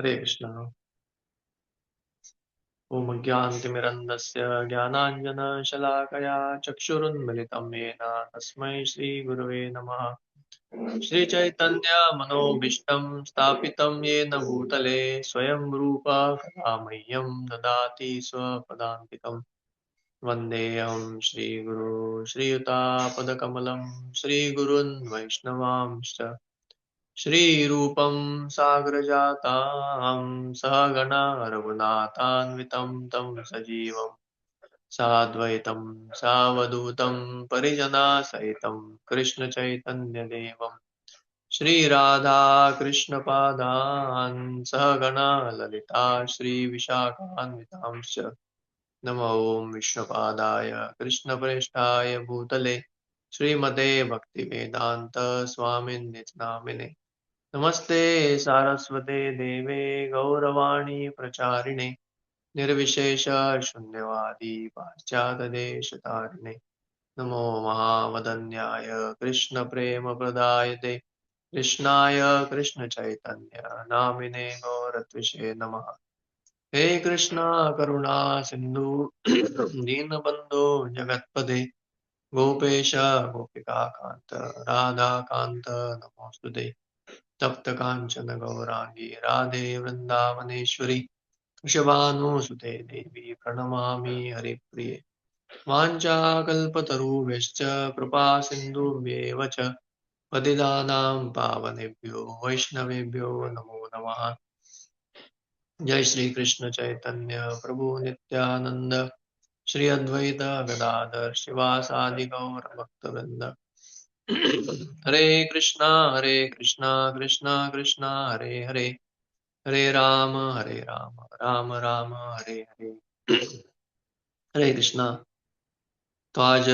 हरे कृष्ण। ॐ अज्ञानतिमिरन्धस्य ज्ञानाञ्जनशलाकया चक्षुरुन्मिलितं येन तस्मै श्रीगुरवे नमः। श्रीचैतन्यमनोभीष्टं स्थापितं येन भूतले स्वयं रूप कदा मह्यं ददाति स्वपदान्तिकम्। वन्देऽहं श्रीगुरो श्रीयुतापदकमलं श्रीगुरून् वैष्णवांश्च श्रीरूपं सागरजातां सहगणा रघुनाथान्वितं तं सजीवं साद्वैतं सावधूतं परिजनसहितं कृष्णचैतन्यदेवं श्रीराधाकृष्णपादान् सहगणा ललिता श्रीविशाखान्वितांश्च नमो ॐ विष्णुपादाय कृष्णप्रेष्ठाय भूतले श्रीमते भक्तिवेदान्त स्वामिन्निच नामिने नमस्ते सारस्वते देवे गौरवाणी प्रचारिणे निर्विशेष शून्यवादी पाश्चात्यदेशतारिणे नमो महावदन्याय कृष्ण प्रेम प्रदायते कृष्णाय कृष्ण चैतन्य नामिने गौरत्विषे नमः। हे कृष्णा करुणा सिंधु दीनबंधो जगत्पते गोपेश गोपिका कांत राधा कांत नमोस्तुते तप्त कांचन गौरांगी राधे वृंदावनेश्वरी वृषभानुसुते देवी प्रणमामि हरिप्रिये वाञ्छाकल्पतरुभ्यश्च कृपा सिन्धुभ्येव च पतितानां पावनेभ्यो वैष्णवेभ्यो नमो नमः। जय श्री कृष्ण चैतन्य प्रभु नित्यानंद श्री अद्वैत गदाधर शिवासादि गौर भक्तवृंद हरे कृष्णा कृष्णा कृष्णा हरे हरे हरे राम राम राम हरे हरे। हरे कृष्णा। तो आज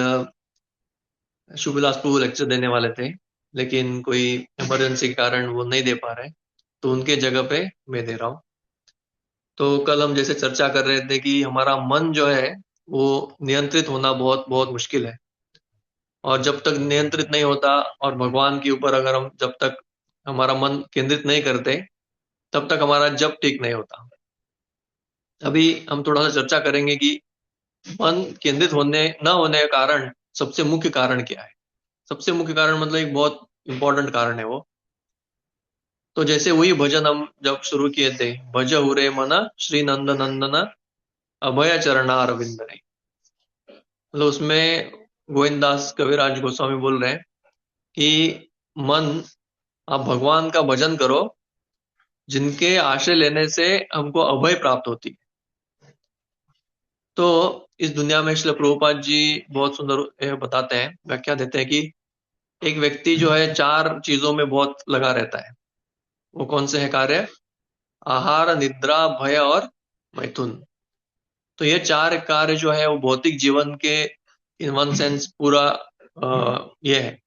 शुभविलास प्रभु लेक्चर देने वाले थे, लेकिन कोई इमरजेंसी के कारण वो नहीं दे पा रहे, तो उनके जगह पे मैं दे रहा हूँ। तो कल हम जैसे चर्चा कर रहे थे कि हमारा मन जो है वो नियंत्रित होना बहुत बहुत मुश्किल है, और जब तक नियंत्रित नहीं होता और भगवान के ऊपर अगर हम जब तक हमारा मन केंद्रित नहीं करते तब तक हमारा जप ठीक नहीं होता। अभी हम थोड़ा सा चर्चा करेंगे कि मन केंद्रित होने न होने का कारण, सबसे मुख्य कारण क्या है। सबसे मुख्य कारण मतलब एक बहुत इंपॉर्टेंट कारण है वो। तो जैसे वही भजन हम जब शुरू किए थे, भज हुरे मन श्री नंद नंदन अभय चरणारविंद ने, मतलब उसमें गोविंदास कविराज गोस्वामी बोल रहे हैं कि मन, आप भगवान का भजन करो जिनके आश्रय लेने से हमको अभय प्राप्त होती है। तो इस दुनिया में श्रील प्रभुपाद जी बहुत सुंदर बताते हैं, व्याख्या देते हैं कि एक व्यक्ति जो है चार चीजों में बहुत लगा रहता है। वो कौन से है कार्य? आहार, निद्रा, भय और मैथुन। तो ये चार कार्य जो है वो भौतिक जीवन के इन वन सेंस पूरा ये है,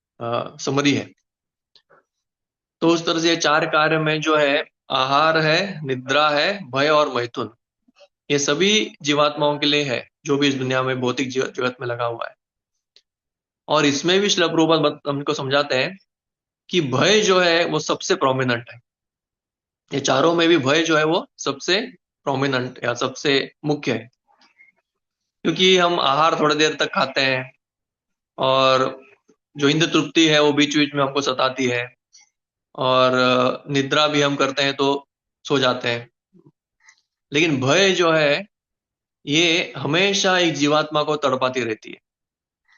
समरी है। तो उस तरह से ये चार कार्य में जो है आहार है, निद्रा है, भय और मैथुन, ये सभी जीवात्माओं के लिए है जो भी इस दुनिया में भौतिक जगत में लगा हुआ है। और इसमें भी श्रील प्रभुपाद हमको समझाते हैं कि भय जो है वो सबसे प्रोमिनेंट है। ये चारों में भी भय जो है वो सबसे प्रोमिनेंट या सबसे मुख्य है, क्योंकि हम आहार थोड़ी देर तक खाते हैं और जो इंद्र तृप्ति है वो बीच बीच में हमको सताती है, और निद्रा भी हम करते हैं तो सो जाते हैं। लेकिन भय जो है ये हमेशा एक जीवात्मा को तड़पाती रहती है,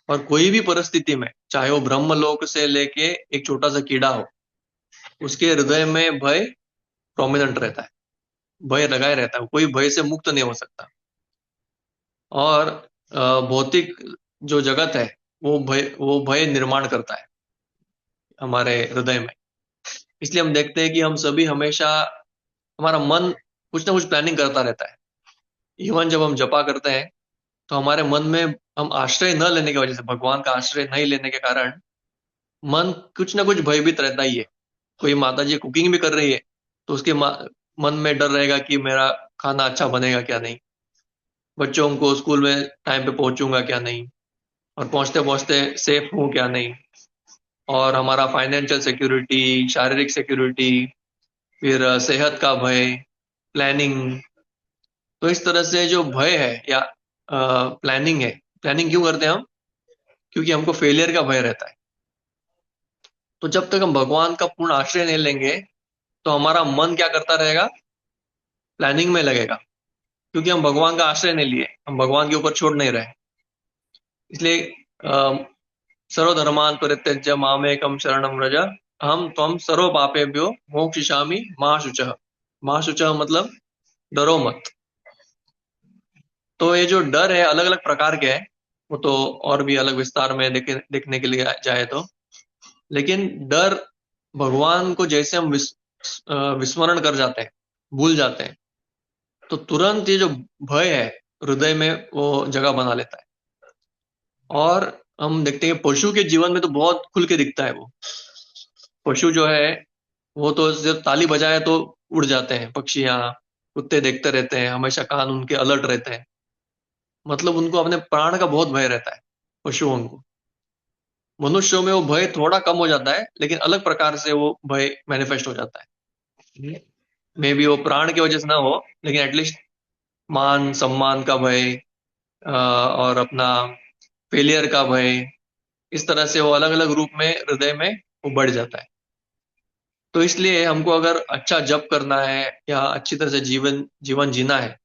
और कोई भी परिस्थिति में, चाहे वो ब्रह्मलोक से लेके एक छोटा सा कीड़ा हो, उसके हृदय में भय प्रोमिनेंट रहता है, भय लगाए रहता है, कोई भय से मुक्त नहीं हो सकता। और भौतिक जो जगत है वो भय निर्माण करता है हमारे हृदय में। इसलिए हम देखते हैं कि हम सभी हमेशा, हमारा मन कुछ ना कुछ प्लानिंग करता रहता है। इवन जब हम जपा करते हैं तो हमारे मन में, हम आश्रय न लेने की वजह से, भगवान का आश्रय नहीं लेने के कारण मन कुछ ना कुछ भयभीत रहता ही है। कोई माता जी कुकिंग भी कर रही है तो उसके मन में डर रहेगा कि मेरा खाना अच्छा बनेगा क्या नहीं, बच्चों को स्कूल में टाइम पे पहुंचूंगा क्या नहीं, और पहुंचते पहुंचते सेफ हूँ क्या नहीं, और हमारा फाइनेंशियल सिक्योरिटी, शारीरिक सिक्योरिटी, फिर सेहत का भय, प्लानिंग। तो इस तरह से जो भय है या प्लानिंग है, प्लानिंग क्यों करते हैं हम? क्योंकि हमको फेलियर का भय रहता है। तो जब तक हम भगवान का पूर्ण आश्रय नहीं लेंगे तो हमारा मन क्या करता रहेगा? प्लानिंग में लगेगा। क्योंकि हम भगवान का आश्रय नहीं लिए, हम भगवान के ऊपर छोड़ नहीं रहे। इसलिए सर्वधर्मान् परित्यज्य मामेकं शरणं व्रज अहम त्वं सर्व पापेभ्यो मोक्षयिष्यामि मा शुचः। मा शुचः मतलब डरो मत। तो ये जो डर है अलग अलग प्रकार के हैं, वो तो और भी अलग विस्तार में देखने के लिए जाए तो। लेकिन डर, भगवान को जैसे हम विस्मरण कर जाते हैं, भूल जाते हैं, तो तुरंत ये जो भय है हृदय में वो जगह बना लेता है। और हम देखते हैं पशु के जीवन में तो बहुत खुल के दिखता है वो। पशु जो है वो तो जब ताली बजाए तो उड़ जाते हैं पक्षियां, कुत्ते देखते रहते हैं, हमेशा कान उनके अलर्ट रहते हैं। मतलब उनको अपने प्राण का बहुत भय रहता है पशुओं को। मनुष्यों में वो भय थोड़ा कम हो जाता है, लेकिन अलग प्रकार से वो भय मैनिफेस्ट हो जाता है। मे बी वो प्राण की वजह से ना हो, लेकिन एटलीस्ट मान सम्मान का भय, और अपना फेलियर का भय, इस तरह से वो अलग अलग रूप में हृदय में वो बढ़ जाता है। तो इसलिए हमको अगर अच्छा जप करना है या अच्छी तरह से जीवन जीवन जीना है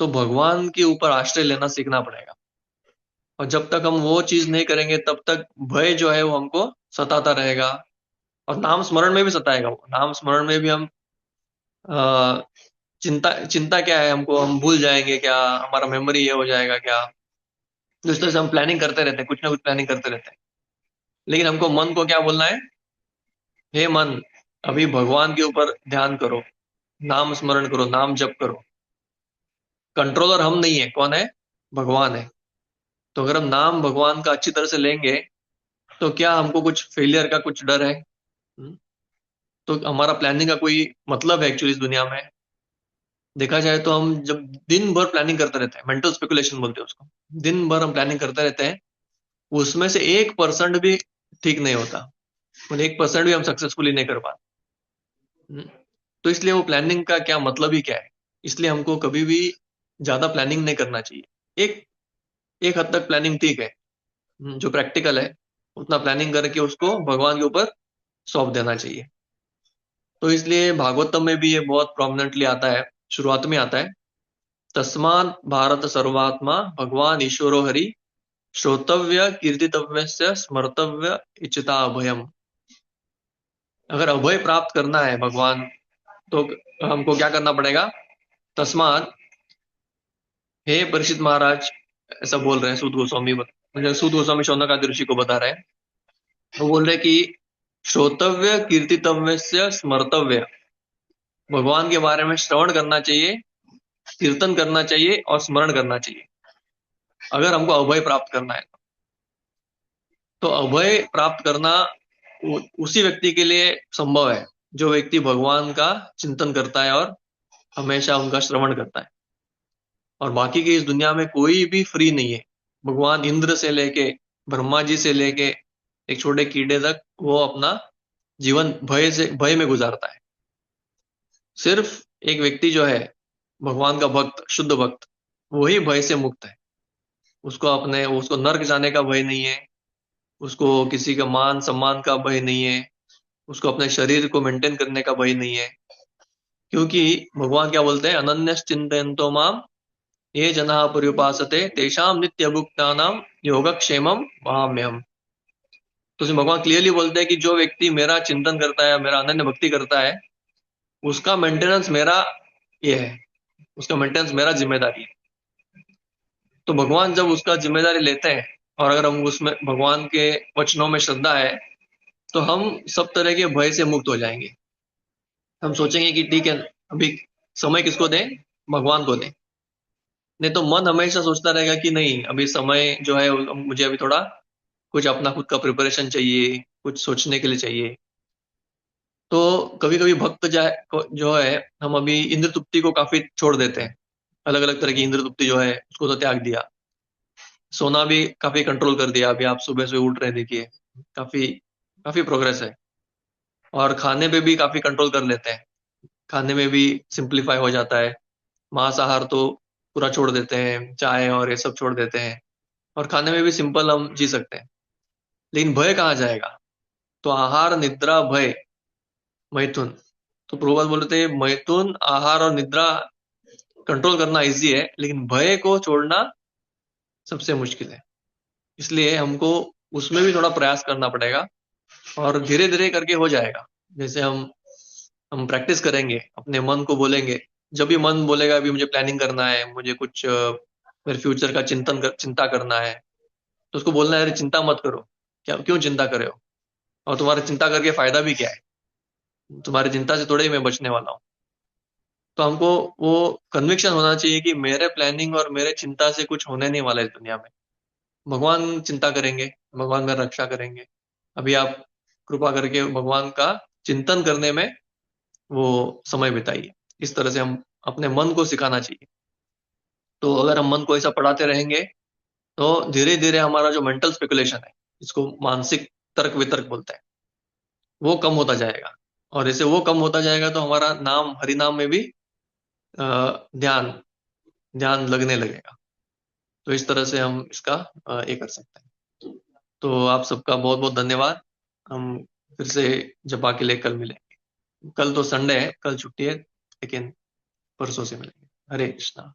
तो भगवान के ऊपर आश्रय लेना सीखना पड़ेगा। और जब तक हम वो चीज नहीं करेंगे तब तक भय जो है वो हमको सताता रहेगा। और नाम स्मरण में भी सताएगा वो। नाम स्मरण में भी हम अ, चिंता चिंता क्या है, हमको हम भूल जाएंगे क्या, हमारा मेमोरी ये हो जाएगा क्या। तो इस तरह से हम प्लानिंग करते रहते हैं, कुछ ना कुछ प्लानिंग करते रहते हैं। लेकिन हमको मन को क्या बोलना है? हे मन, अभी भगवान के ऊपर ध्यान करो, नाम स्मरण करो, नाम जप करो। कंट्रोलर हम नहीं है, कौन है? भगवान है। तो अगर हम नाम भगवान का अच्छी तरह से लेंगे तो क्या हमको कुछ फेलियर का कुछ डर है? तो हमारा प्लानिंग का कोई मतलब है एक्चुअली इस दुनिया में? देखा जाए तो हम जब दिन भर प्लानिंग करते रहते हैं, मेंटल स्पेकुलेशन बोलते हैं उसको। दिन भर हम प्लानिंग करते रहते हैं, उसमें से 1% भी ठीक नहीं होता। मतलब 1% भी हम सक्सेसफुली नहीं कर पाते। हम्म। तो इसलिए वो प्लानिंग का क्या मतलब ही क्या है? इसलिए हमको कभी भी ज्यादा प्लानिंग नहीं करना चाहिए। एक एक हद तक प्लानिंग ठीक है, जो प्रैक्टिकल है उतना प्लानिंग करके उसको भगवान के ऊपर सौंप देना चाहिए। तो इसलिए भागवतम में भी ये बहुत प्रोमिनेंटली आता है, शुरुआत में आता है। तस्मात् भारत सर्वात्मा भगवान ईश्वरो हरि श्रोतव्य कीर्तितव्य स्मर्तव्य इच्छता अभयम। अगर अभय प्राप्त करना है भगवान, तो हमको क्या करना पड़ेगा? तस्मात्, हे परीक्षित महाराज, ऐसा बोल रहे हैं सूत गोस्वामी, मतलब सूत गोस्वामी शौनकादि ऋषि को बता रहे हैं। वो बोल रहे हैं कि श्रोतव्य कीर्तितव्य स्मर्तव्य, भगवान के बारे में श्रवण करना चाहिए, कीर्तन करना चाहिए और स्मरण करना चाहिए अगर हमको अभय प्राप्त करना है। तो अभय प्राप्त करना उसी व्यक्ति के लिए संभव है जो व्यक्ति भगवान का चिंतन करता है और हमेशा उनका श्रवण करता है। और बाकी की इस दुनिया में कोई भी फ्री नहीं है। भगवान इंद्र से लेके ब्रह्मा जी से लेके एक छोटे कीड़े तक वो अपना जीवन भय में गुजारता है। सिर्फ एक व्यक्ति जो है भगवान का भक्त, शुद्ध भक्त, वही भय से मुक्त है। उसको नर्क जाने का भय नहीं है, उसको किसी का मान सम्मान का भय नहीं है, उसको अपने शरीर को मेंटेन करने का भय नहीं है। क्योंकि भगवान क्या बोलते हैं? अनन्यश्चिन्तयन्तो माम ये जना पर्युपासते तेषाम नित्य भुक्तानाम योगक्षेमम वहाम्यहम्। तो उसमें भगवान क्लियरली बोलते हैं कि जो व्यक्ति मेरा चिंतन करता है, मेरा अनन्य भक्ति करता है, उसका मेंटेनेंस मेरा ये है, उसका मेंटेनेंस मेरा जिम्मेदारी है। तो भगवान जब उसका जिम्मेदारी लेते हैं और अगर हम उसमें भगवान के वचनों में श्रद्धा है तो हम सब तरह के भय से मुक्त हो जाएंगे। हम सोचेंगे कि ठीक है, अभी समय किसको दें? भगवान को दें। नहीं तो मन हमेशा सोचता रहेगा कि नहीं, अभी समय जो है मुझे अभी थोड़ा कुछ अपना खुद का प्रिपरेशन चाहिए, कुछ सोचने के लिए चाहिए। तो कभी कभी भक्त जो है, हम अभी इंद्र तृप्ति को काफी छोड़ देते हैं। अलग अलग तरह की इंद्र तृप्ति जो है उसको तो त्याग दिया। सोना भी काफी कंट्रोल कर दिया। अभी आप सुबह से उठ रहे हैं, देखिए काफी काफी प्रोग्रेस है। और खाने पे भी काफी कंट्रोल कर लेते हैं। खाने में भी सिंप्लीफाई हो जाता है। मांसाहार तो पूरा छोड़ देते हैं, चाय और ये सब छोड़ देते हैं, और खाने में भी सिंपल हम जी सकते हैं। लेकिन भय कहाँ जाएगा? तो आहार, निद्रा, भय, मैथुन। तो प्रभुपाद बोलते हैं मैथुन, आहार और निद्रा कंट्रोल करना इजी है, लेकिन भय को छोड़ना सबसे मुश्किल है। इसलिए हमको उसमें भी थोड़ा प्रयास करना पड़ेगा, और धीरे धीरे करके हो जाएगा। जैसे हम प्रैक्टिस करेंगे, अपने मन को बोलेंगे। जब भी मन बोलेगा अभी मुझे प्लानिंग करना है, मुझे कुछ मेरे फ्यूचर का चिंता करना है, तो उसको बोलना है अरे चिंता मत करो। क्या, क्यों चिंता कर रहे हो? और तुम्हारी चिंता करके फायदा भी क्या है? तुम्हारी चिंता से थोड़े ही मैं बचने वाला हूँ। तो हमको वो कन्विक्शन होना चाहिए कि मेरे प्लानिंग और मेरे चिंता से कुछ होने नहीं वाला है इस दुनिया में। भगवान चिंता करेंगे, भगवान मेरी रक्षा करेंगे। अभी आप कृपा करके भगवान का चिंतन करने में वो समय बिताइए। इस तरह से हम अपने मन को सिखाना चाहिए। तो अगर हम मन को ऐसा पढ़ाते रहेंगे, तो धीरे धीरे हमारा जो मेंटल स्पेकुलेशन है, इसको मानसिक तर्क वितर्क बोलते हैं, वो कम होता जाएगा। और ऐसे वो कम होता जाएगा तो हमारा नाम, हरि नाम में भी ध्यान ध्यान लगने लगेगा। तो इस तरह से हम इसका ये कर सकते हैं। तो आप सबका बहुत बहुत धन्यवाद। हम फिर से जपा के लिए कल मिलेंगे। कल तो संडे है, कल छुट्टी है, लेकिन परसों से मिलेंगे। हरे कृष्णा।